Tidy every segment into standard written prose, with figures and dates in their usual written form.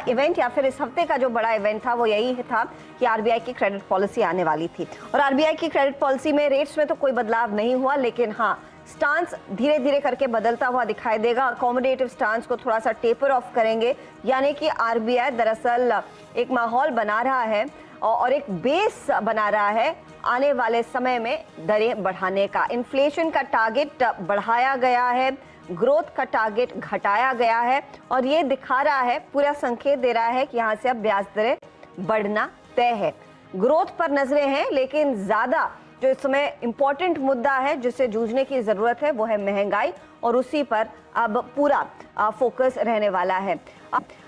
Event या फिर इस हफ्ते का जो बड़ा इवेंट था वो यही था कि आरबीआई की क्रेडिट पॉलिसी आने वाली थी। और आरबीआई की क्रेडिट पॉलिसी में रेट्स में तो कोई बदलाव नहीं हुआ, लेकिन हाँ, स्टांस धीरे धीरे करके बदलता हुआ दिखाई देगा। अकोमोडेटिव स्टांस को थोड़ा सा टेपर ऑफ करेंगे, यानी कि आरबीआई दरअसल एक माहौल बना रहा है और एक बेस बना रहा है आने वाले समय में दरें बढ़ाने का। इन्फ्लेशन का टारगेट बढ़ाया गया है, ग्रोथ का टारगेट घटाया गया है और ये दिखा रहा है, पूरा संकेत दे रहा है कि यहाँ से अब ब्याज दरें बढ़ना तय है। ग्रोथ पर नजरें हैं, लेकिन ज्यादा जो इस समय इंपॉर्टेंट मुद्दा है जिससे जूझने की जरूरत है वो है महंगाई, और उसी पर अब पूरा फोकस रहने वाला है।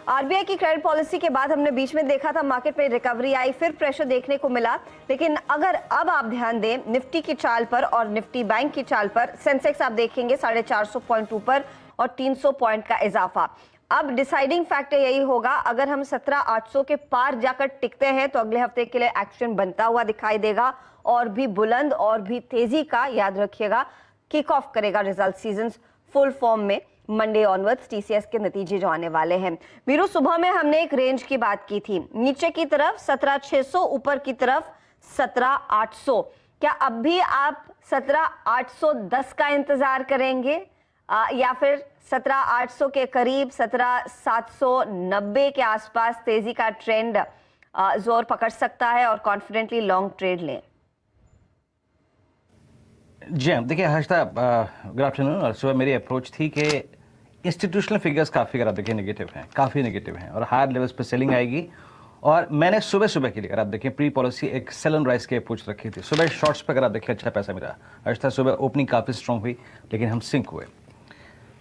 आरबीआई की क्रेडिट पॉलिसी के बाद हमने बीच में देखा था मार्केट में रिकवरी आई, फिर प्रेशर देखने को मिला, लेकिन अगर अब आप ध्यान दें निफ्टी की चाल पर और निफ्टी बैंक की चाल पर, सेंसेक्स आप देखेंगे 450 पॉइंट ऊपर और 300 पॉइंट का इजाफा। अब डिसाइडिंग फैक्टर यही होगा, अगर हम 17,800 के पार जाकर टिकते हैं तो अगले हफ्ते के लिए एक्शन बनता हुआ दिखाई देगा और भी बुलंद और भी तेजी का। याद रखिएगा, किक ऑफ करेगा रिजल्ट सीजन फुल फॉर्म में मंडे ऑनवर्ड्स टीसीएस के नतीजे जो आने वाले हैं। वीरू, सुबह में हमने एक रेंज की बात की थी, नीचे की तरफ 17,600, ऊपर की तरफ 17,800। क्या अब भी आप 17,810 का इंतजार करेंगे या फिर 17,800 के करीब 17,790 के आसपास तेजी का ट्रेंड जोर पकड़ सकता है और कॉन्फिडेंटली लॉन्ग ट्रेड लें? जी हाँ, देखिए हर्षदा, गुड आफ्टरनून। और सुबह मेरी अप्रोच थी कि इंस्टीट्यूशनल फिगर्स काफ़ी, अगर आप देखिए, नेगेटिव हैं, काफ़ी नेगेटिव हैं और हायर लेवल्स पे सेलिंग आएगी। और मैंने सुबह सुबह के लिए, अगर आप देखें, प्री पॉलिसी एक सेल ऑन राइज की अप्रोच रखी थी। सुबह शॉर्ट्स पे अगर आप देखिए अच्छा पैसा मिला। हर्षदा, सुबह ओपनिंग काफ़ी स्ट्रॉन्ग हुई, लेकिन हम सिंक हुए।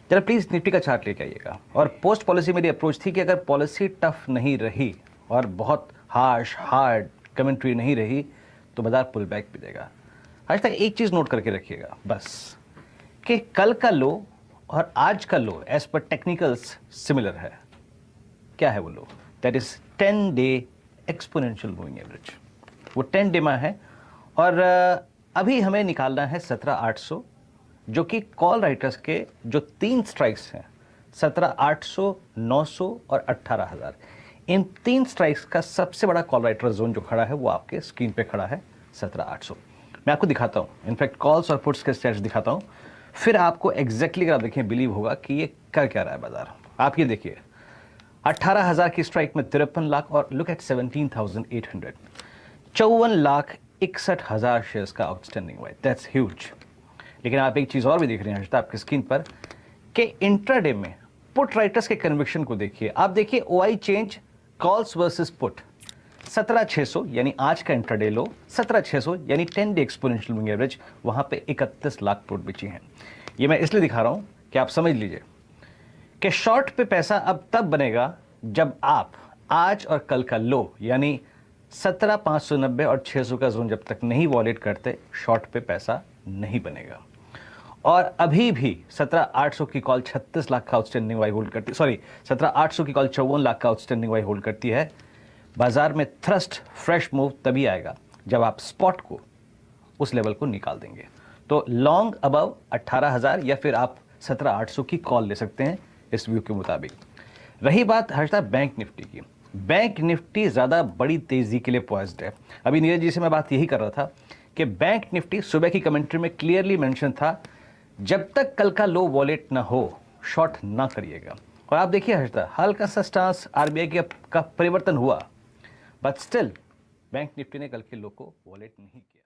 जरा प्लीज़ निफ्टी का चार्ट लेके आइएगा। और पोस्ट पॉलिसी मेरी अप्रोच थी कि अगर पॉलिसी टफ नहीं रही और बहुत हार्ड कमेंट्री नहीं रही तो बाजार पुल बैक भी देगा। आज तक एक चीज़ नोट करके रखिएगा बस, कि कल का लो और आज का low as per technicals similar है। क्या है वो low? That is 10 day exponential moving average. वो 10 डे में है और अभी हमें निकालना है 17,800, जो कि कॉल राइटर्स के जो 3 स्ट्राइक्स हैं, 17,800, 900 और 18,000। इन 3 स्ट्राइक्स का सबसे बड़ा कॉल राइटर जोन जो खड़ा है वो आपके स्क्रीन पे खड़ा है 17,800। मैं आपको दिखाता हूँ, इनफैक्ट कॉल्स और पुट्स के स्टेट्स दिखाता हूँ, फिर आपको एग्जैक्टली अगर आप देखें बिलीव होगा कि ये कर क्या रहा है बाजार। आप ये देखिए, 18,000 की स्ट्राइक में 53 लाख और लुक एट 17,800, 54,61,000 शेयर्स का आउटस्टैंडिंग हुआ है। That's huge. लेकिन आप एक चीज़ और भी देख रहे हैं आपकी स्क्रीन पर कि इंट्राडे में पुट राइटर्स के कन्विक्शन को देखिए। आप देखिए OI change calls versus put, 17,600 यानी आज का इंट्राडे लो, 17,600 यानी 10 डे एक्सपोनेंशियल मूविंग एवरेज, वहां पे 31 लाख पुट बिची हैं। ये मैं इसलिए दिखा रहा हूं कि आप समझ लीजिए कि शॉर्ट पे पैसा अब तब बनेगा जब आप आज और कल का लो यानी 17,590 और 600 का जोन जब तक नहीं वॉलेट करते, शॉर्ट पे पैसा नहीं बनेगा। और अभी भी 17,800 की कॉल 36 लाख का आउटस्टैंडिंग वाई होल्ड करती, 17,800 की कॉल 54 लाख का आउटस्टैंडिंग वाई होल्ड करती है। बाजार में थ्रस्ट फ्रेश मूव तभी आएगा जब आप स्पॉट को उस लेवल को निकाल देंगे। तो लॉन्ग अबव 18,000 या फिर आप 17,800 की कॉल ले सकते हैं इस व्यू के मुताबिक। रही बात हर्षदा बैंक निफ्टी की, बैंक निफ्टी ज़्यादा बड़ी तेज़ी के लिए पॉइज्ड है। अभी नीरज जी से मैं बात यही कर रहा था कि बैंक निफ्टी सुबह की कमेंट्री में क्लियरली मेंशन था, जब तक कल का लो वॉलेट ना हो शॉर्ट ना करिएगा। और आप देखिए हर्षदा, हल्का सा स्टांस आरबीआई का परिवर्तन हुआ, बट स्टिल बैंक निफ्टी ने कल के लो को वॉलेट नहीं किया।